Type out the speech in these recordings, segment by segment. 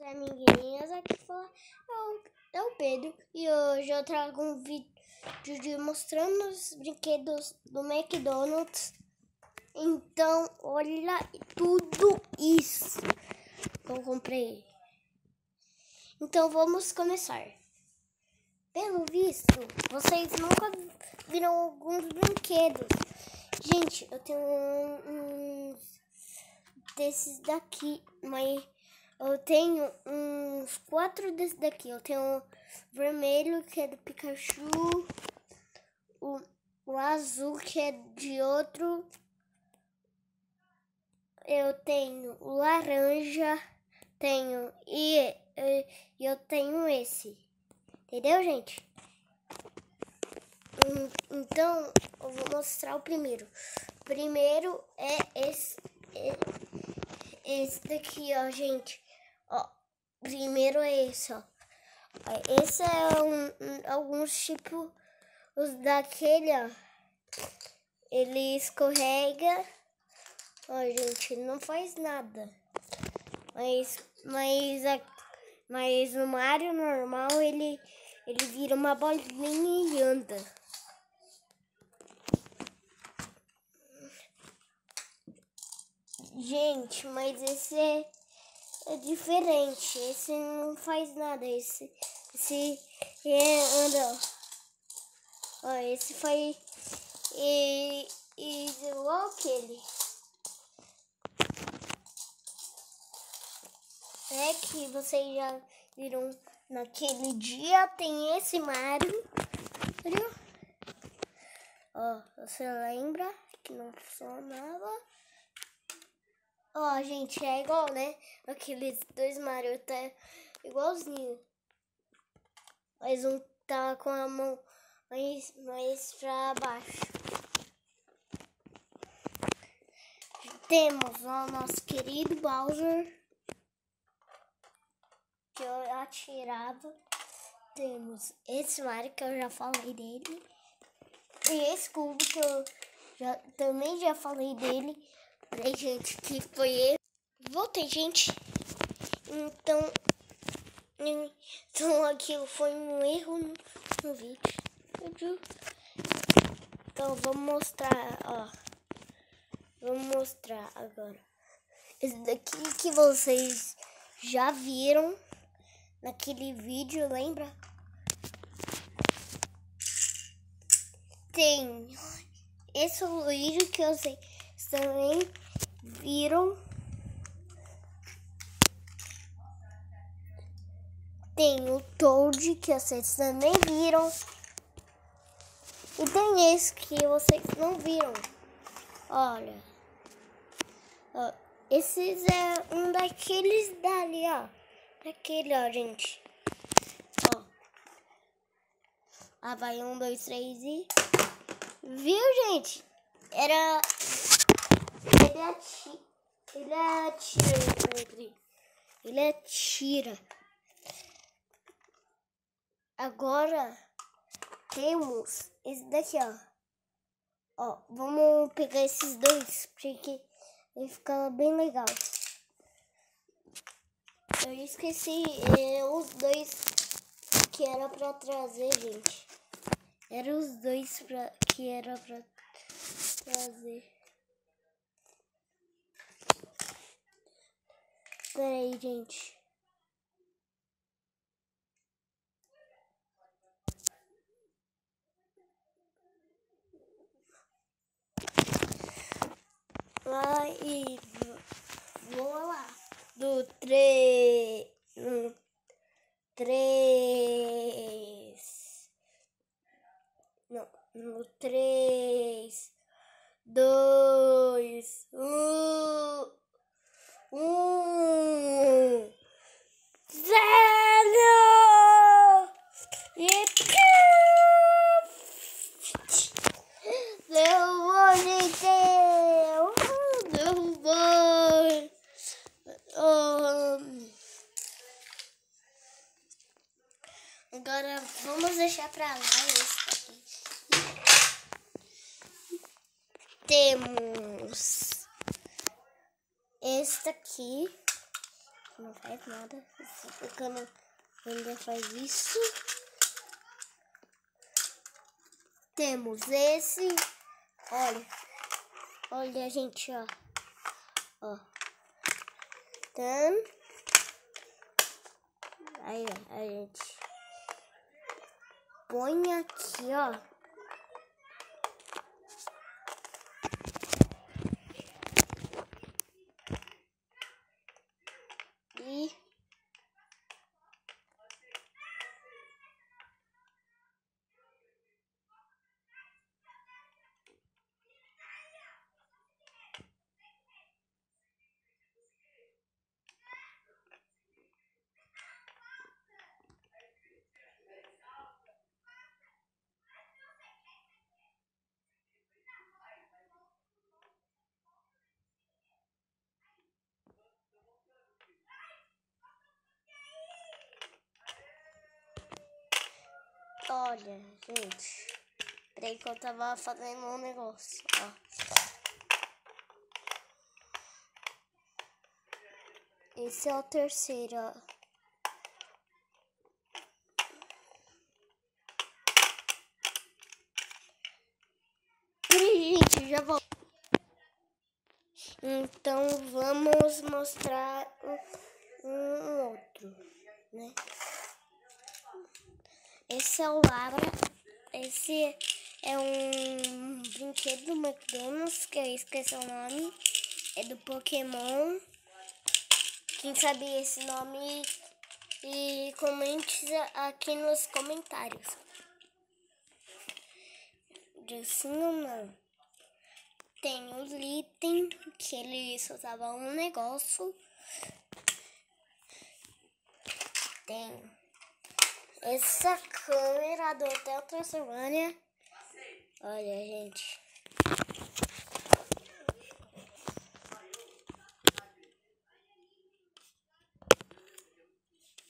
Olá, amiguinhas, aqui fala é o Pedro e hoje eu trago um vídeo mostrando os brinquedos do McDonald's. Então, olha tudo isso que eu comprei. Então, vamos começar. Pelo visto, vocês nunca viram alguns brinquedos. Gente, eu tenho uns desses daqui, mas eu tenho uns 4 desses daqui. Eu tenho o vermelho, que é do Pikachu, o azul, que é de outro. Eu tenho o laranja, e eu tenho esse. Entendeu, gente? Então, eu vou mostrar o primeiro. O primeiro é esse daqui, ó, gente. Ó, primeiro é esse, ó. Esse é alguns tipos daquele, ó. Ele escorrega. Ó, gente, não faz nada. Mas no Mario normal ele vira uma bolinha e anda. Gente, mas esse é diferente. Esse não faz nada. Esse anda. Ó, esse faz igual aquele. É que vocês já viram naquele dia, tem esse Mario. Viu? Ó, você lembra que não funcionava? Ó, gente, é igual, né? Aqueles dois Mario tá igualzinho. Mas um tá com a mão mais pra baixo. Temos o nosso querido Bowser, que eu atirava. Temos esse Mario, que eu já falei dele. E esse cubo, que eu também já falei dele. Peraí, gente, que foi ele. Voltei, gente. Então aquilo foi um erro no vídeo. Então vamos mostrar, ó. Vamos mostrar agora. Esse daqui que vocês já viram naquele vídeo, lembra? Tem esse vídeo que vocês também viram. Tem o Toad, que vocês também viram. E tem esse que vocês não viram. Olha. Ó, esses é um daqueles dali, ó. Daquele, ó, gente. Ó. Ah, vai 1, 2, 3 e... Viu, gente? Ele atira. Ele atira. Agora temos esse daqui, ó. Ó, vamos pegar esses dois, porque ele fica bem legal. Eu esqueci os dois que era pra trazer, gente. Eram os dois que era pra trazer. Pera aí, gente. Aí, vamos lá. Do 3. 3. Não, no 3, 2, 1, 0! E derrubou, gente! Derrubou! Agora vamos deixar pra lá esse aqui. Temos esse aqui, não faz nada. Quando ainda faz isso. Temos esse. Olha, gente, ó. Aí, a gente põe aqui, ó. E olha, gente. Peraí que eu tava fazendo um negócio, ó. Esse é o terceiro, ó. Gente, já vou. Então vamos mostrar um outro, né? Esse é o Labra. Esse é um brinquedo do McDonald's, que eu esqueci o nome. É do Pokémon. Quem sabe esse nome, e comente aqui nos comentários. De sim ou não. Tem o Litten, que ele soltava um negócio. Tem essa câmera do Hotel Transilvânia. Olha, gente.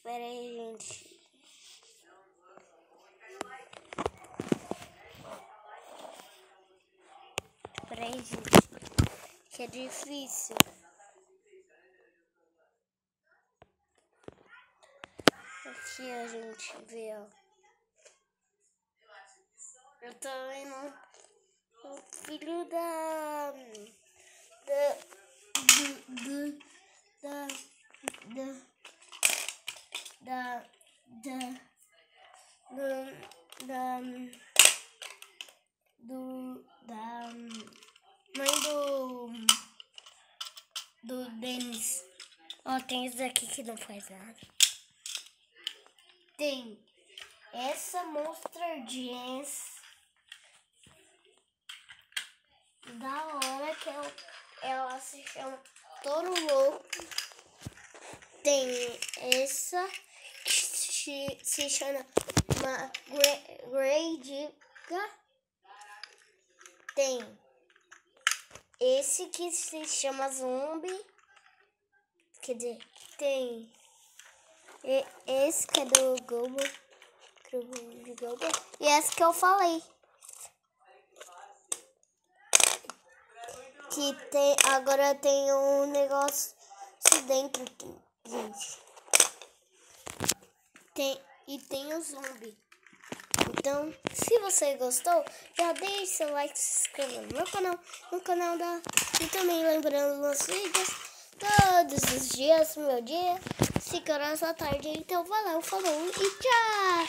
Pera aí, gente. Pera aí, gente. Que é difícil. Aqui a gente vê, ó. Eu tô vendo o filho da mãe do Denis. Ó, tem esse daqui que não faz nada. Tem essa Monster Jams da hora, que ela se chama Toro Louco. Tem essa que se chama Grey Diga. Tem esse que se chama Zombie. Quer dizer, tem esse que é do Google. E essa que eu falei. Que tem, agora tem um negócio dentro, gente. Tem o zombie. Então, se você gostou, já deixe seu like, se inscreva no meu canal, no canal da... E também lembrando nos vídeos, todos os dias, meu dia, 5 horas da tarde. Então, valeu, falou e tchau!